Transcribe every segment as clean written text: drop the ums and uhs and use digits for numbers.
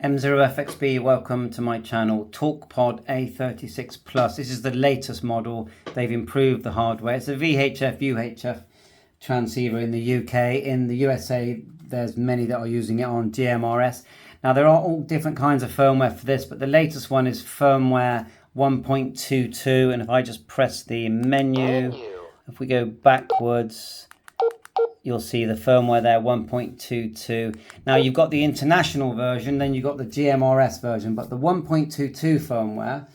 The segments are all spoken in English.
M0FXB, welcome to my channel, Talkpod A36 Plus. This is the latest model. They've improved the hardware. It's a VHF UHF transceiver in the UK. In the USA, there's many that are using it on GMRS. Now, there are all different kinds of firmware for this, but the latest one is firmware 1.22. And if I just press the menu, if we go backwards, you'll see the firmware there, 1.22. Now you've got the international version, then you've got the GMRS version, but the 1.22 firmware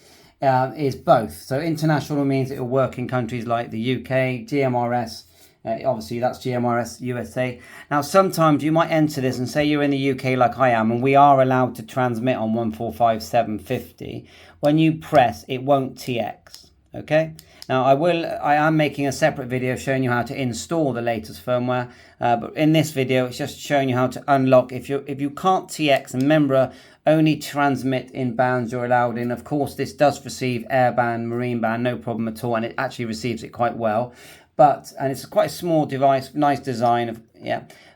is both. So international means it will work in countries like the UK, GMRS, obviously that's GMRS USA. Now sometimes you might enter this and say you're in the UK like I am, and we are allowed to transmit on 145.750. When you press, it won't TX, okay? Now I am making a separate video showing you how to install the latest firmware, but in this video it's just showing you how to unlock. If you can't TX, and remember, only transmit in bands you're allowed in. Of course, this does receive airband, marine band, no problem at all, and it actually receives it quite well. And it's quite a small device, nice design,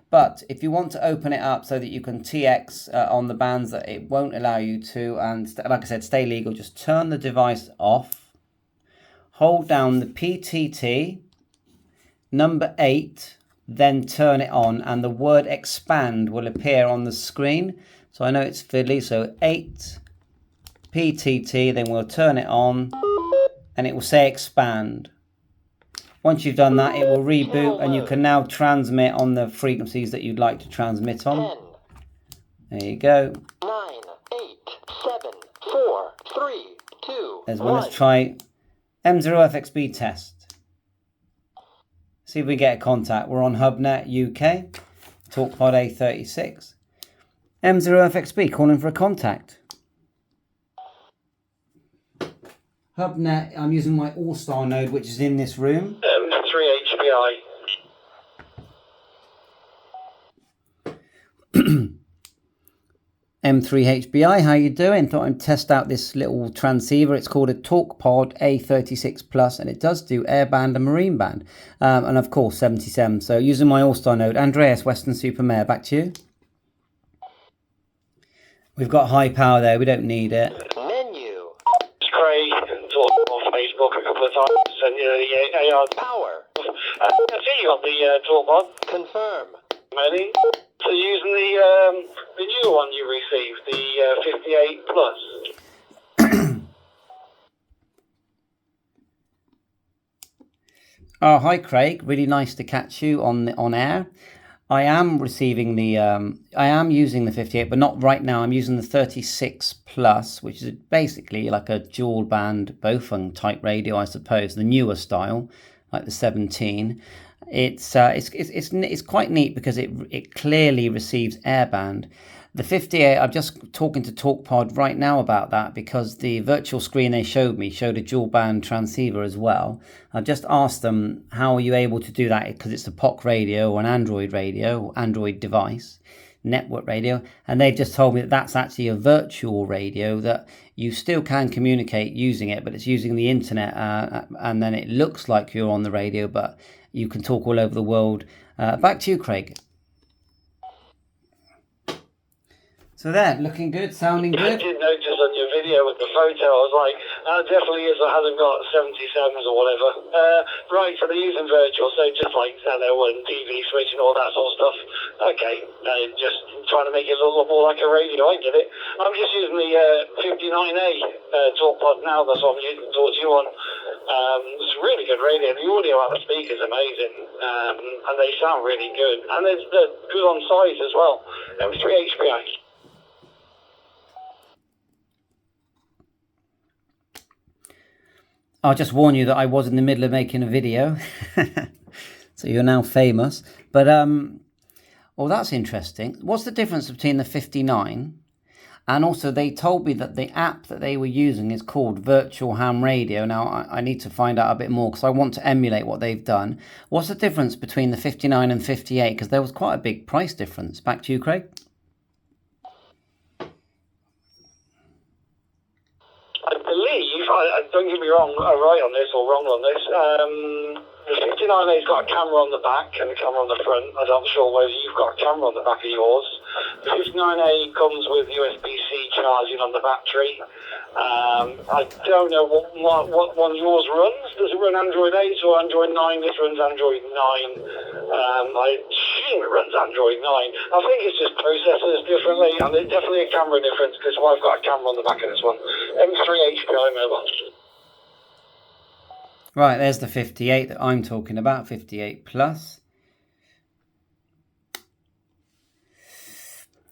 But if you want to open it up so that you can TX on the bands that it won't allow you to, and like I said, stay legal, just turn the device off. Hold down the PTT, number 8, then turn it on, and the word expand will appear on the screen. So I know it's fiddly, so 8, PTT, then we'll turn it on, and it will say expand. Once you've done that, it will reboot, and you can now transmit on the frequencies that you'd like to transmit on. 10, there you go. 9, 8, 7, 4, 3, 2, There's one. Let's try M0FXB test. See if we get a contact. We're on HubNet UK, Talkpod A36. M0FXB calling for a contact. HubNet, I'm using my All-Star node, which is in this room. 3HBI. M3HBI, how you doing? Thought I'd test out this little transceiver. It's called a Talkpod A36 Plus, and it does do airband and marine band, and of course 77. So using my All-Star node, Andreas, Western Supermare, back to you. We've got high power there. We don't need it. Menu. It's Craig. Talked on Facebook a couple of times, and the AR power. I see you got the Talkpod. Confirm. Ready? So using the new one you received, the 58 Plus. Oh, hi Craig. Really nice to catch you on air. I am receiving I am using the 58, but not right now. I'm using the 36 Plus, which is basically like a dual band Bofung type radio, I suppose, the newer style, like the 17. It's quite neat because it clearly receives airband. The 58, I'm just talking to Talkpod right now about that because the virtual screen they showed me showed a dual band transceiver as well. I've just asked them, how are you able to do that? Because it's a POC radio or an Android radio or Android device, network radio, and they've just told me that that's actually a virtual radio, that you still can communicate using it, but it's using the internet, and then it looks like you're on the radio, but you can talk all over the world. Back to you, Craig. So there, looking good, sounding good. I did notice on your video with the photo, I was like, that definitely is, I haven't got 77s or whatever. Right, so they're using virtual, so just like Zeno and TV switch and all that sort of stuff. Okay, just trying to make it a little more like a radio, I get it. I'm just using the 59A Talkpod now, that's what I'm using to talk to you on. It's a really good radio, the audio out of the speaker is amazing, and they sound really good. And they're good on size as well. M3HBI. I'll just warn you that I was in the middle of making a video, so you're now famous. But, well, that's interesting. What's the difference between the 59? And also, they told me that the app that they were using is called Virtual Ham Radio. Now, I need to find out a bit more because I want to emulate what they've done. What's the difference between the 59 and 58? Because there was quite a big price difference. Back to you, Craig. I believe, don't get me wrong, right on this or wrong on this, the 59A's got a camera on the back and a camera on the front. I'm not sure whether you've got a camera on the back of yours. The 59A comes with USB-C charging on the battery. I don't know what one yours runs. Does it run Android 8 or Android 9? This runs Android 9. I assume it runs Android 9. I think it's just processors differently, and there's definitely a camera difference because I've got a camera on the back of this one. M3 HPI mobile. Right, there's the 58 that I'm talking about, 58 plus.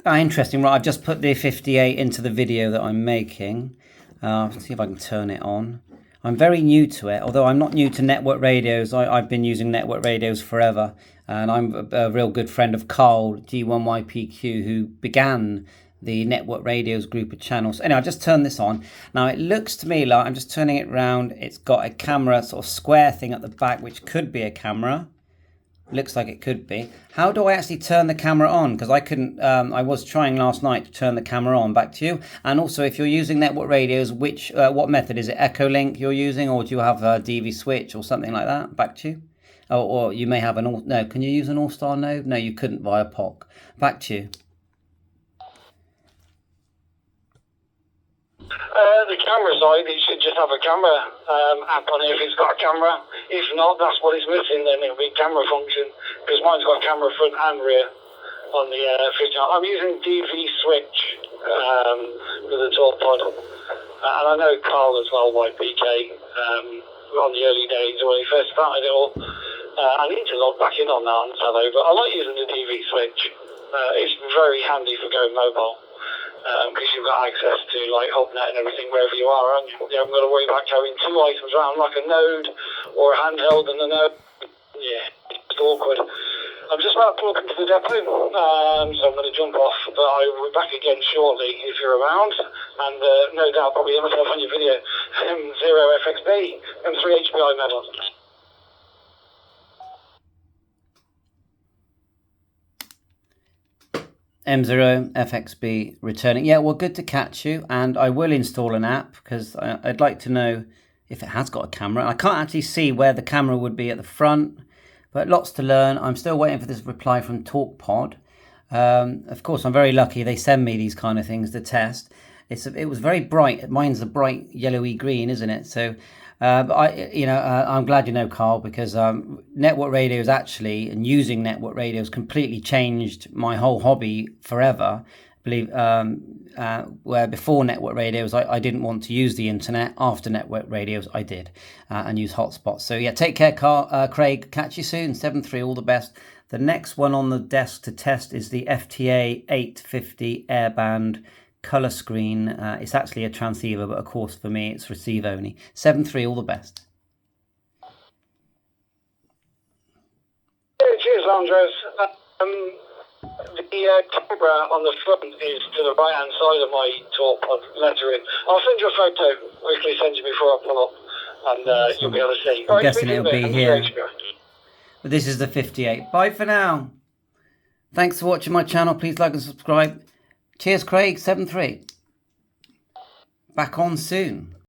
Interesting. Right, I've just put the 58 into the video that I'm making. Let's see if I can turn it on. I'm very new to it, although I'm not new to network radios. I've been using network radios forever, and I'm a real good friend of Carl, G1YPQ, who began the network radios group of channels. Anyway, I just turned this on. Now, it looks to me like I'm just turning it around. It's got a camera, sort of square thing at the back, which could be a camera. Looks like it could be. How do I actually turn the camera on? Because I couldn't, I was trying last night to turn the camera on. Back to you. And also, if you're using network radios, what method is it? Echo Link you're using, or do you have a DV switch or something like that? Back to you. Or you may have no, can you use an All-Star node? No, you couldn't via POC. Back to you. The camera side, it should just have a camera app on it if it's got a camera. If not, that's what it's missing, then it'll be camera function, because mine's got camera front and rear on the 59. I'm using DV switch with the Talkpod, and I know Carl as well, YPK, on the early days when he first started it all. I need to log back in on that and tell over. I like using the DV switch. It's very handy for going mobile. Because you've got access to like HubNet and everything wherever you are, and you haven't got to worry about carrying two items around like a node or a handheld and a node. Yeah, it's awkward. I'm just about to pull up into the depot, so I'm going to jump off, but I will be back again shortly if you're around, and no doubt probably hear myself on your video. M0FXB, M3 HPI medal. M0 FXB returning. Yeah, well, good to catch you. And I will install an app because I'd like to know if it has got a camera. I can't actually see where the camera would be at the front, but lots to learn. I'm still waiting for this reply from Talkpod. Of course, I'm very lucky. They send me these kind of things to test. It was very bright. Mine's a bright yellowy green, isn't it? So I'm glad you know, Carl, because network radios actually, and using network radios completely changed my whole hobby forever. Where before network radios, I didn't want to use the internet. After network radios, I did, and use hotspots. So yeah, take care, Craig. Catch you soon. 7-3, all the best. The next one on the desk to test is the FTA 850 airband color screen. It's actually a transceiver, but of course for me it's receive only. 7-3, all the best. Cheers, Andres. The camera on the front is to the right hand side of my Talkpod lettering. I'll send you a photo, quickly send you before I pull up, and you'll be able to see. I'm guessing it'll be here. But this is the 58. Bye for now. Thanks for watching my channel. Please like and subscribe. Cheers, Craig. 7-3. Back on soon.